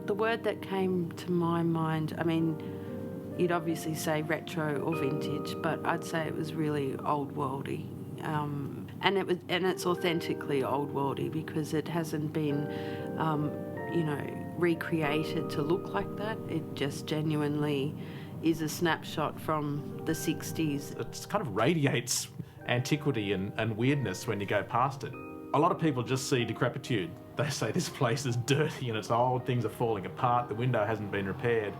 The word that came to my mind, I mean, you'd obviously say retro or vintage, but I'd say it was really old worldy. And it's authentically old worldy because it hasn't been, recreated to look like that. It just genuinely is a snapshot from the 60s. It kind of radiates antiquity and weirdness when you go past it. A lot of people just see decrepitude. They say this place is dirty and it's old, things are falling apart, the window hasn't been repaired.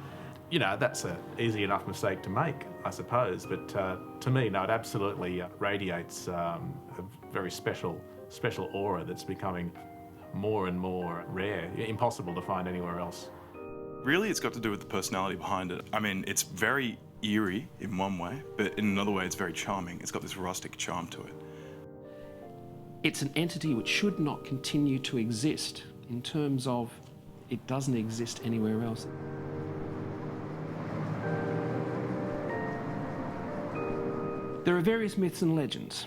You know, that's an easy enough mistake to make, I suppose, but to me, no, it absolutely radiates a very special aura that's becoming more and more rare, impossible to find anywhere else. Really, it's got to do with the personality behind it. I mean, it's very eerie in one way, but in another way, it's very charming. It's got this rustic charm to it. It's an entity which should not continue to exist in terms of it doesn't exist anywhere else. There are various myths and legends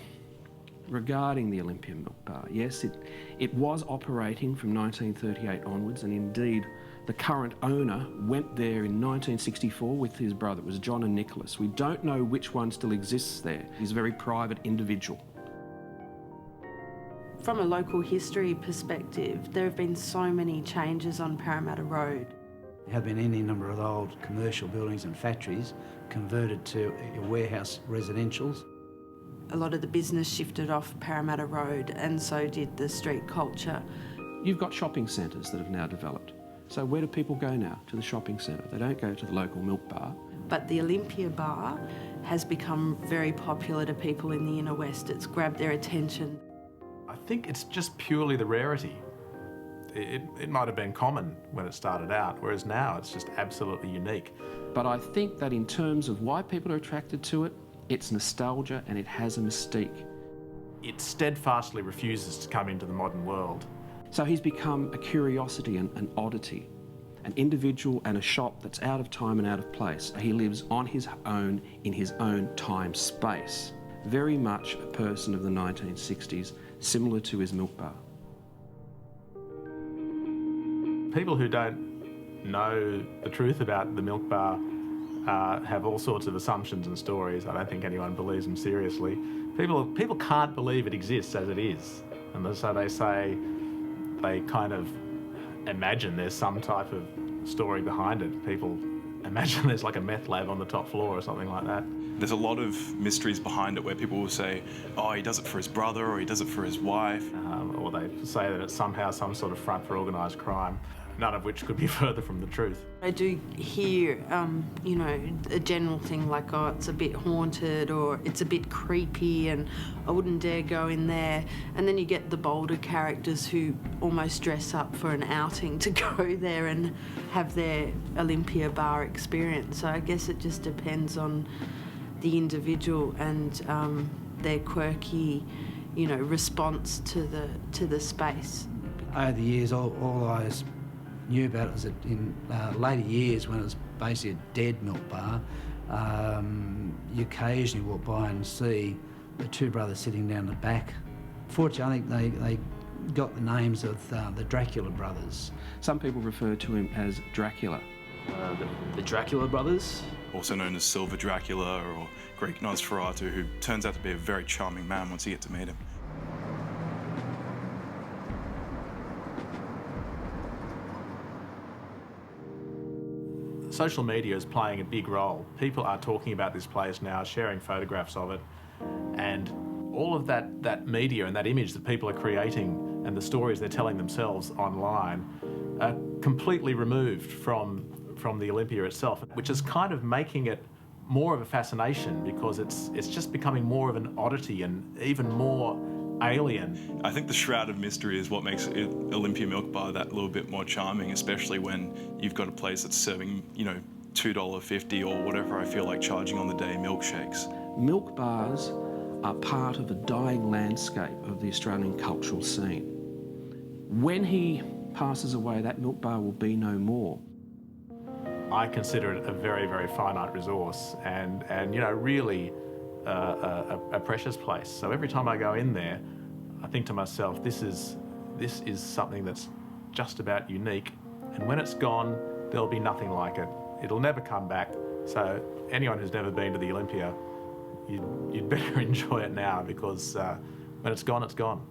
regarding the Olympia Milk Bar. Yes, it was operating from 1938 onwards, and indeed the current owner went there in 1964 with his brother. It was John and Nicholas. We don't know which one still exists there. He's a very private individual. From a local history perspective, there have been so many changes on Parramatta Road. There have been any number of old commercial buildings and factories converted to warehouse residentials. A lot of the business shifted off Parramatta Road, and so did the street culture. You've got shopping centres that have now developed. So where do people go now? To the shopping centre. They don't go to the local milk bar. But the Olympia Bar has become very popular to people in the inner west. It's grabbed their attention. I think it's just purely the rarity. It might have been common when it started out, whereas now it's just absolutely unique. But I think that in terms of why people are attracted to it, it's nostalgia and it has a mystique. It steadfastly refuses to come into the modern world. So he's become a curiosity and an oddity, an individual and a shop that's out of time and out of place. He lives on his own, in his own time-space. Very much a person of the 1960s, similar to his milk bar. People who don't know the truth about the milk bar have all sorts of assumptions and stories. I don't think anyone believes them seriously. People can't believe it exists as it is. And so they say, they kind of imagine there's some type of story behind it. People imagine there's like a meth lab on the top floor or something like that. There's a lot of mysteries behind it where people will say, oh, he does it for his brother or he does it for his wife. Or they say that it's somehow some sort of front for organised crime, none of which could be further from the truth. I do hear, a general thing like, oh, it's a bit haunted or it's a bit creepy and I wouldn't dare go in there. And then you get the bolder characters who almost dress up for an outing to go there and have their Olympia Bar experience. So I guess it just depends on the individual and their quirky, response to the space. Over the years, all I knew about it was that in later years, when it was basically a dead milk bar, you occasionally walk by and see the two brothers sitting down the back. Fortunately, I think they got the names of the Dracula brothers. Some people refer to him as Dracula. The Dracula brothers? Also known as Silver Dracula or Greek Nosferatu, who turns out to be a very charming man once you get to meet him. Social media is playing a big role. People are talking about this place now, sharing photographs of it, and all of that media and that image that people are creating and the stories they're telling themselves online are completely removed from the Olympia itself, which is kind of making it more of a fascination because it's just becoming more of an oddity and even more alien. I think the shroud of mystery is what makes Olympia Milk Bar that little bit more charming, especially when you've got a place that's serving, $2.50 or whatever I feel like charging on the day milkshakes. Milk bars are part of a dying landscape of the Australian cultural scene. When he passes away, that milk bar will be no more. I consider it a very, very finite resource and really a precious place. So every time I go in there, I think to myself, this is something that's just about unique And when it's gone, there'll be nothing like it. It'll never come back. So anyone who's never been to the Olympia, you'd better enjoy it now, because when it's gone, it's gone.